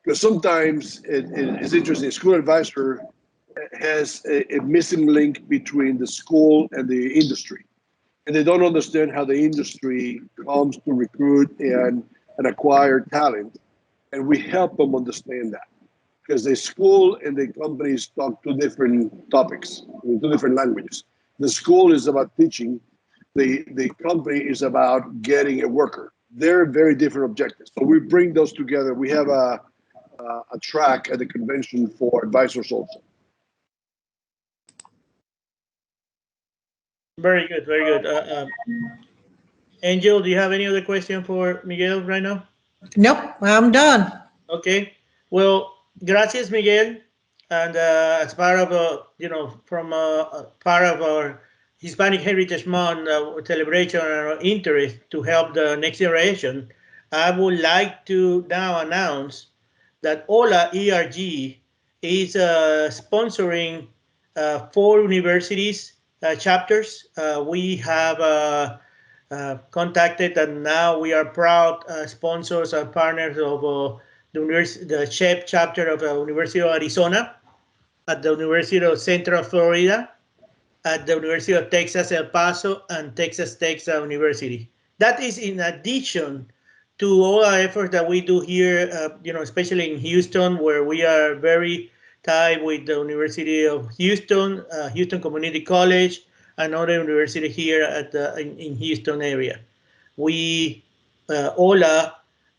because sometimes it's interesting. School advisor has a missing link between the school and the industry, and they don't understand how the industry comes to recruit and acquire talent, and we help them understand that, because the school and the companies talk two different topics, two different languages. The school is about teaching, the company is about getting a worker. They're very different objectives. So we bring those together. We have a track at the convention for advisors also. Very good, very good. Angel, do you have any other question for Miguel right now? Nope, I'm done. Okay. Well, gracias, Miguel. And as part of from part of our Hispanic Heritage Month celebration and our interest to help the next generation, I would like to now announce that HoLA ERG is sponsoring 4 universities chapters. We have contacted, and now we are proud sponsors and partners of the SHPE chapter of the University of Arizona, at the University of Central Florida, at the University of Texas El Paso, and Texas Tech University. That is in addition to all our efforts that we do here, especially in Houston, where we are very tied with the University of Houston, Houston Community College, another university here in Houston area. We, HoLA,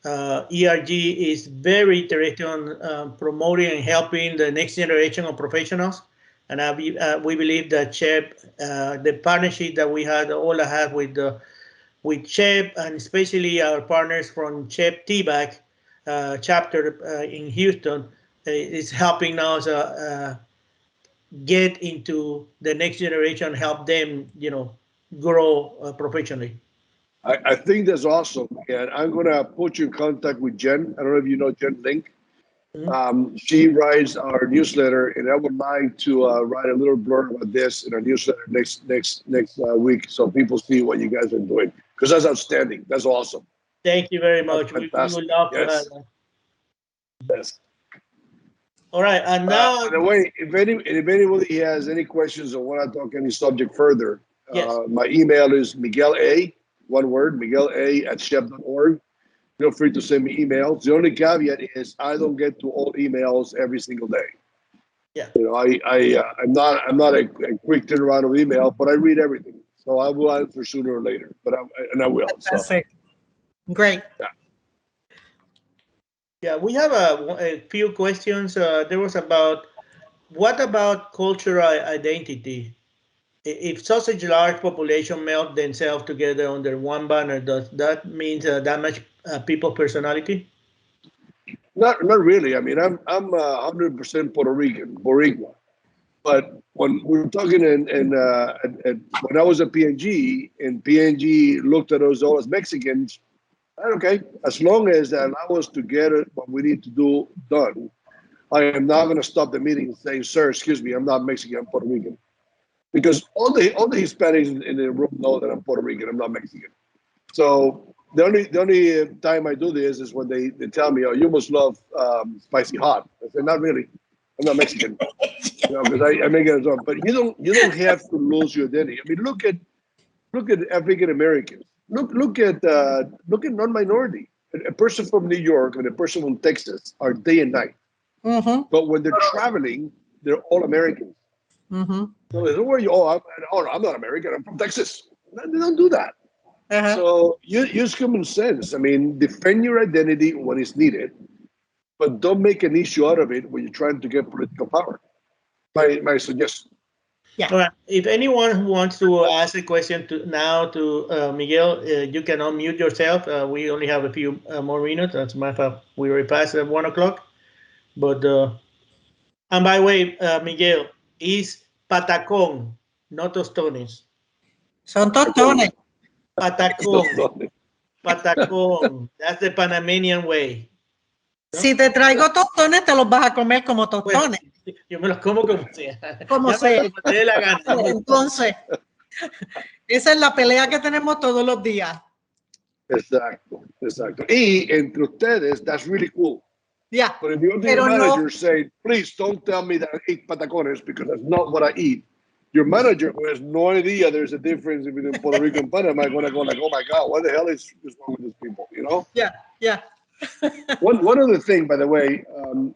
ERG is very interested on promoting and helping the next generation of professionals. And we believe that SHPE, the partnership that we had, HoLA had with SHPE, and especially our partners from SHPE TBAC chapter in Houston, is helping us get into the next generation, help them, grow professionally. I think that's awesome, and I'm going to put you in contact with Jen. I don't know if you know Jen Link. Mm-hmm. She writes our newsletter, and I would like to write a little blurb about this in our newsletter next week, so people see what you guys are doing, because that's outstanding. That's awesome. Thank you very much. We would love to have that. Yes. All right, and now. By the way, if anybody has any questions or want to talk any subject further, yes. My email is Miguel A. One word, Miguel A. @shep.org. Feel free to send me emails. The only caveat is I don't get to all emails every single day. Yeah. I'm not a quick turnaround of email, but I read everything, so I will answer sooner or later. But I will. Fantastic. So. Great. Yeah. Yeah, we have a few questions. There was what about cultural identity? If such a large population melt themselves together under one banner, does that mean that much people's personality? Not really. I mean, I'm 100% Puerto Rican, Boricua. But when we're talking when I was at PNG, and PNG looked at us all as Mexicans, okay, as long as they allow us to get what we need to do done, I am not going to stop the meeting and say, "Sir, excuse me, I'm not Mexican, I'm Puerto Rican." Because all the Hispanics in the room know that I'm Puerto Rican, I'm not Mexican. So the only time I do this is when they tell me, "Oh, you must love spicy hot." I say, "Not really. I'm not Mexican." Because I make it as well. But you don't have to lose your identity. I mean, look at African Americans. Look at non-minority. A person from New York and a person from Texas are day and night. Mm-hmm. But when they're traveling, they're all Americans. Mm-hmm. So they don't worry. I'm not American. I'm from Texas. They don't do that. Uh-huh. So use common sense. I mean, defend your identity when it's needed, but don't make an issue out of it when you're trying to get political power. My suggestion. Yeah. All right. If anyone who wants to ask a question to Miguel, you can unmute yourself. We only have a few more minutes. As a matter of fact, we already passed at 1 o'clock. But and by the way, Miguel, is patacón, no tostones. Son tostones. Patacón. Patacón. That's the Panamanian way. ¿No? Si te traigo tostones, te los vas a comer como Pues tostones, yo me los como como sea. como Llámalo sea. como te dé la gana. Entonces, esa es la pelea que tenemos todos los días. Exacto, exacto. Y entre ustedes, that's really cool. Ya, But if you're your pero manager no, saying, please don't tell me that I eat patacones because that's not what I eat. Your manager who has no idea there's a difference between Puerto Rico and Panama going to go like, oh my God, what the hell is wrong with these people, you know? yeah. One other thing, by the way,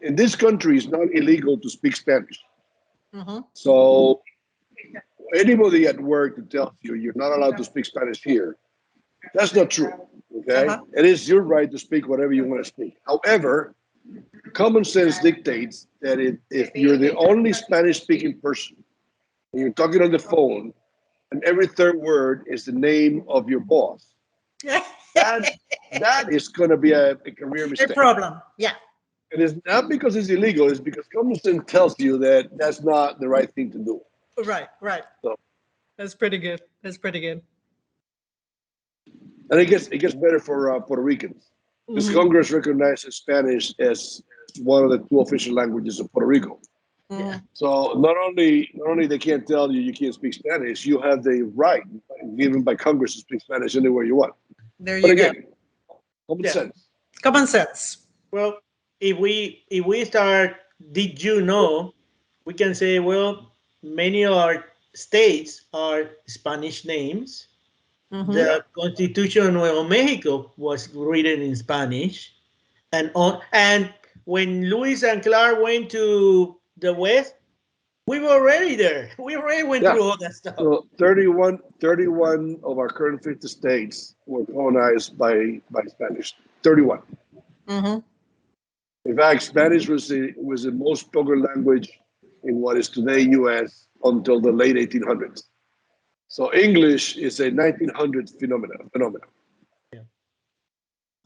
in this country, it's not illegal to speak Spanish. Mhm. So anybody at work that tells you you're not allowed to speak Spanish here, that's not true. Okay, it is your right to speak whatever you want to speak. However, common sense dictates that if you're the only Spanish-speaking person and you're talking on the phone, and every third word is the name of your boss, that is going to be a career A mistake. problem, yeah. It is not because it's illegal; it's because common sense tells you that that's not the right thing to do. Right. So, That's pretty good. and it gets better for Puerto Ricans. Because Mhm. Congress recognizes Spanish as one of the two official languages of Puerto Rico. Mhm. So not only they can't tell you can't speak Spanish, you have the right given by Congress to speak Spanish anywhere you want. There But you go. again, common Yeah. sense. Common sense. Well, if we start, did you know? We can say, well, many of our states are Spanish names. Mhm. The Constitution of Nuevo Mexico was written in Spanish, and when Lewis and Clark went to the West, we were already there. We already went Yeah. through all that stuff. So 31 of our current 50 states were colonized by Spanish. 31. Mhm. In fact, Spanish was the most spoken language in what is today U.S. until the late 1800s. So English is a 1900s phenomenon.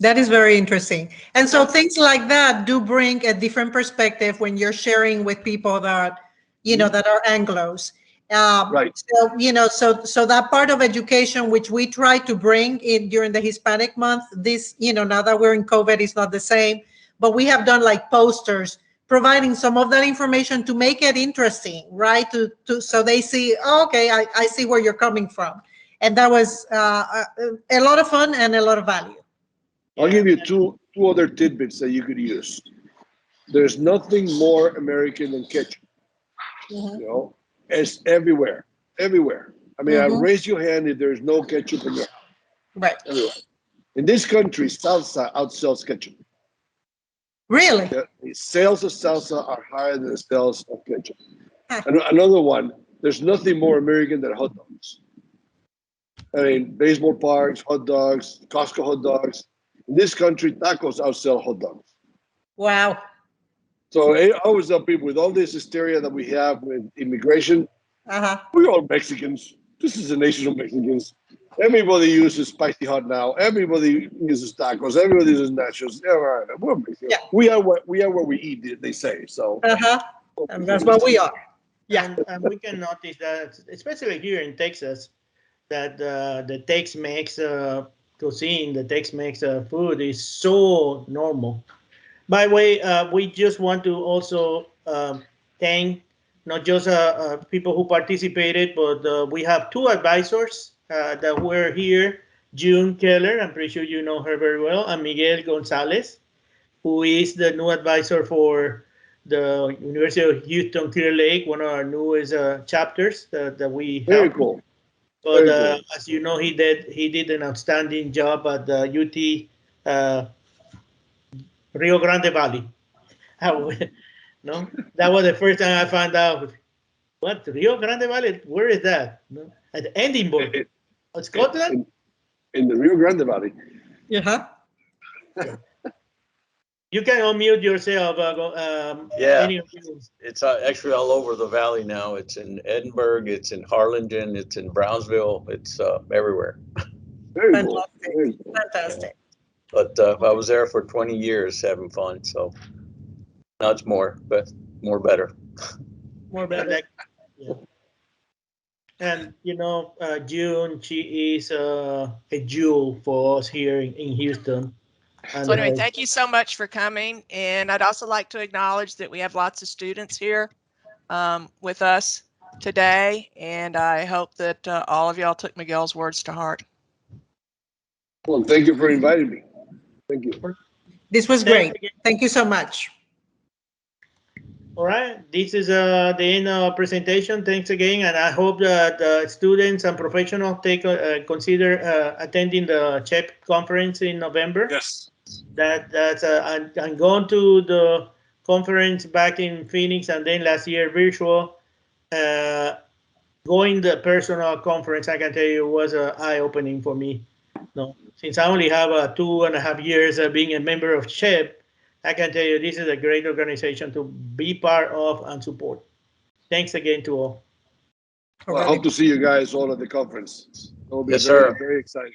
That is very interesting. And so things like that do bring a different perspective when you're sharing with people that, that are Anglos. Right. So, so that part of education, which we try to bring in during the Hispanic month, this, now that we're in COVID, it's not the same, but we have done like posters providing some of that information to make it interesting, right? So they see, oh, okay, I see where you're coming from. And that was a lot of fun and a lot of value. I'll give you two other tidbits that you could use. There's nothing more American than ketchup. Mhm. You know, it's everywhere. I mean, Mhm. raise your hand if there's no ketchup in your house. Right. Everywhere. In this country, salsa outsells ketchup. Really? The sales of salsa are higher than the sales of ketchup. Huh. And another one, there's nothing more American than hot dogs. I mean, baseball parks, hot dogs, Costco hot dogs. In this country, tacos outsell hot dogs. Wow. So I always tell people with all this hysteria that we have with immigration, we're all Mexicans. This is a nation of Mexicans. Everybody uses spicy hot now. Everybody uses tacos. Everybody uses nachos. Yeah, right. We're Mexican. Yeah. We are what we eat. They say so. And that's what we are. Yeah. And we can notice that, especially here in Texas, that the Tex-Mex cuisine, the Tex-Mex food is so normal. By the way, we just want to also thank not just people who participated, but we have two advisors that were here. June Keller, I'm pretty sure you know her very well, and Miguel Gonzalez, who is the new advisor for the University of Houston Clear Lake, one of our newest chapters that we Very help. cool. But Very cool. as you know, he did an outstanding job at the UT Rio Grande Valley. No, that was the first time I found out. What, Rio Grande Valley? Where is that? No? At Edinburgh, Scotland. In the Rio Grande Valley. Yeah. You can unmute yourself. Yeah, Any of you. it's actually all over the valley now. It's in Edinburgh, it's in Harlingen, it's in Brownsville, it's everywhere. Very cool. Very cool. Fantastic. But I was there for 20 years having fun, so now it's more better. More better. Yeah. And June, she is a jewel for us here in Houston. So And anyway, thank you so much for coming. And I'd also like to acknowledge that we have lots of students here with us today. And I hope that all of y'all took Miguel's words to heart. Well, thank you for inviting me. Thank you. This was Thanks great. again. Thank you so much. All right, this is the end of presentation. Thanks again, and I hope that students and professionals consider attending the CHEP conference in November. Yes. That's I'm going to the conference back in Phoenix, and then last year virtual. Going the personal conference, I can tell you, was eye opening for me. No, since I only have 2.5 years being a member of CHEP, I can tell you this is a great organization to be part of and support. Thanks again to all. Well, I hope to see you guys all at the conference. It will be Yes, very, sir. very exciting.